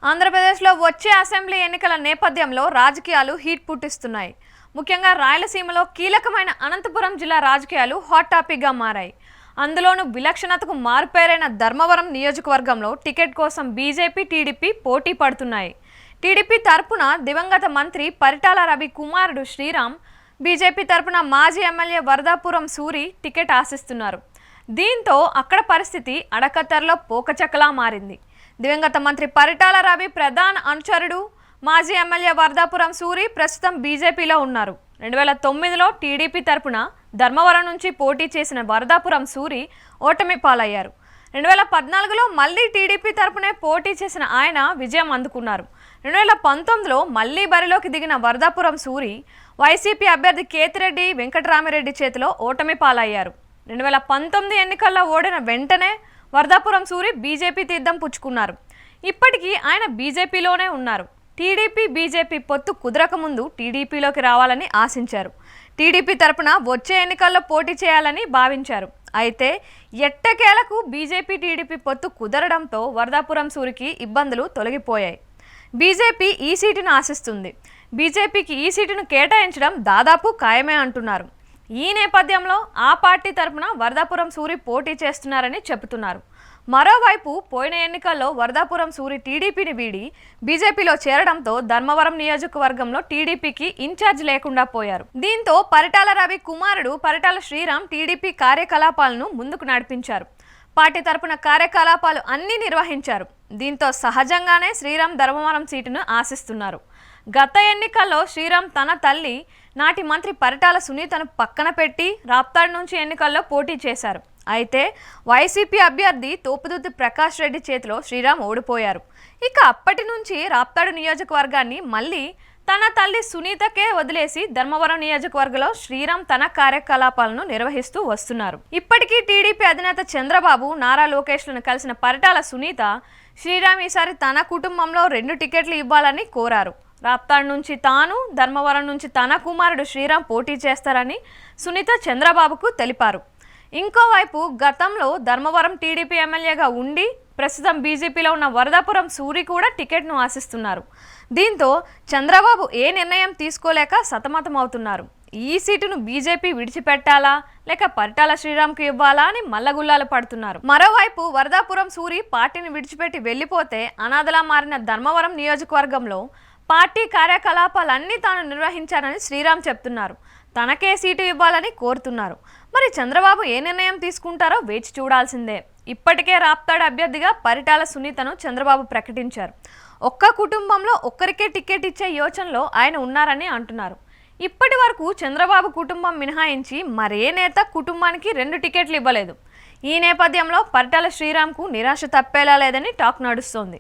ఆంధ్రప్రదేశ్లో వచ్చే అసెంబ్లీ ఎన్నికల నేపథ్యంలో రాజకీయాలు హీట్ పుట్టిస్తున్నాయి. ముఖ్యంగా రాయలసీమలో కీలకమైన అనంతపురం జిల్లా రాజకీయాలు హాట్ టాపిక్గా మారాయి. అందులోనూ విలక్షణతకు మారుపేరైన ధర్మవరం నియోజకవర్గంలో టికెట్ కోసం బీజేపీ, టీడీపీ పోటీ పడుతున్నాయి. టీడీపీ తరపున దివంగత మంత్రి పరిటాల రవి కుమారుడు శ్రీరామ్, బీజేపీ తరపున మాజీ ఎమ్మెల్యే వరదాపురం సూరి టికెట్ ఆశిస్తున్నారు. దీంతో అక్కడ పరిస్థితి అడకత్తెరలో పోకచక్కలా మారింది. దివంగత మంత్రి పరిటాల రవి ప్రధాన అనుచరుడు మాజీ ఎమ్మెల్యే వరదాపురం సూరి ప్రస్తుతం బీజేపీలో ఉన్నారు. 2009లో టీడీపీ తరపున ధర్మవరం నుంచి పోటీ చేసిన వరదాపురం సూరి ఓటమి పాలయ్యారు. 2014లో మళ్లీ టీడీపీ తరపునే పోటీ చేసిన ఆయన విజయం అందుకున్నారు. 2019లో మళ్లీ బరిలోకి దిగిన వరదాపురం సూరి వైసీపీ అభ్యర్థి కేతిరెడ్డి వెంకటరామిరెడ్డి చేతిలో ఓటమి పాలయ్యారు. 2019 ఎన్నికల్లో ఓడిన వెంటనే వరదాపురం సూరి బీజేపీ తీర్థం పుచ్చుకున్నారు. ఇప్పటికీ ఆయన బీజేపీలోనే ఉన్నారు. టీడీపీ, బీజేపీ పొత్తు కుదరక ముందు టీడీపీలోకి రావాలని ఆశించారు. టీడీపీ తరపున వచ్చే ఎన్నికల్లో పోటీ చేయాలని భావించారు. అయితే ఎట్టకేలకు బీజేపీ, టీడీపీ పొత్తు కుదరడంతో వరదాపురం సూరికి ఇబ్బందులు తొలగిపోయాయి. బీజేపీ ఈ సీటును ఆశిస్తుంది. బీజేపీకి ఈ సీటును కేటాయించడం దాదాపు ఖాయమే అంటున్నారు. ఈ నేపథ్యంలో ఆ పార్టీ తరపున వరదాపురం సూరి పోటీ చేస్తున్నారని చెబుతున్నారు. మరోవైపు పోయిన ఎన్నికల్లో వరదాపురం సూరి టీడీపీని వీడి బీజేపీలో చేరడంతో ధర్మవరం నియోజకవర్గంలో టీడీపీకి ఇన్ఛార్జ్ లేకుండా పోయారు. దీంతో పరిటాల రవి కుమారుడు పరిటాల శ్రీరామ్ టీడీపీ కార్యకలాపాలను ముందుకు నడిపించారు. పార్టీ తరపున కార్యకలాపాలు అన్నీ నిర్వహించారు. దీంతో సహజంగానే శ్రీరామ్ ధర్మవరం సీటును ఆశిస్తున్నారు. గత ఎన్నికల్లో శ్రీరామ్ తన తల్లి నాటి మంత్రి పరిటాల సునీతను పక్కన పెట్టి రాప్తాడు నుంచి ఎన్నికల్లో పోటీ చేశారు. అయితే వైసీపీ అభ్యర్థి తోపుదుద్ది ప్రకాష్ రెడ్డి చేతిలో శ్రీరామ్ ఓడిపోయారు. ఇక అప్పటి నుంచి రాప్తాడు నియోజకవర్గాన్ని మళ్ళీ తన తల్లి సునీతకే వదిలేసి ధర్మవరం నియోజకవర్గంలో శ్రీరామ్ తన కార్యకలాపాలను నిర్వహిస్తూ వస్తున్నారు. ఇప్పటికీ టీడీపీ అధినేత చంద్రబాబు, నారా లోకేష్లను కలిసిన పరిటాల సునీత శ్రీరామ్ ఈసారి తన కుటుంబంలో 2 టికెట్లు ఇవ్వాలని కోరారు. రాప్తాడు నుంచి తాను, ధర్మవరం నుంచి తన కుమారుడు శ్రీరామ్ పోటీ చేస్తారని సునీత చంద్రబాబుకు తెలిపారు. ఇంకోవైపు గతంలో ధర్మవరం టీడీపీ ఎమ్మెల్యేగా ఉండి ప్రస్తుతం బీజేపీలో ఉన్న వరదాపురం సూరి కూడా టికెట్ను ఆశిస్తున్నారు. దీంతో చంద్రబాబు ఏ నిర్ణయం తీసుకోలేక సతమతమవుతున్నారు. ఈ సీటును బీజేపీ విడిచిపెట్టాలా లేక పరిటాల శ్రీరామ్కు ఇవ్వాలా అని మల్లగుల్లాలు పడుతున్నారు. మరోవైపు వరదాపురం సూరి పార్టీని విడిచిపెట్టి వెళ్లిపోతే అనాథలా మారిన ధర్మవరం నియోజకవర్గంలో పార్టీ కార్యకలాపాలన్నీ తాను నిర్వహించానని శ్రీరామ్ చెప్తున్నారు. తనకే సీటు ఇవ్వాలని కోరుతున్నారు. మరి చంద్రబాబు ఏ నిర్ణయం తీసుకుంటారో వేచి చూడాల్సిందే. ఇప్పటికే రాప్తాడు అభ్యర్థిగా పరిటాల సునీతను చంద్రబాబు ప్రకటించారు. ఒక్క కుటుంబంలో ఒక్కరికే టికెట్ ఇచ్చే యోచనలో ఆయన ఉన్నారని అంటున్నారు. ఇప్పటి వరకు చంద్రబాబు కుటుంబం మినహాయించి మరే నేత కుటుంబానికి 2 టికెట్లు ఇవ్వలేదు. ఈ నేపథ్యంలో పరిటాల శ్రీరామ్కు నిరాశ తప్పేలా లేదని టాక్ నడుస్తోంది.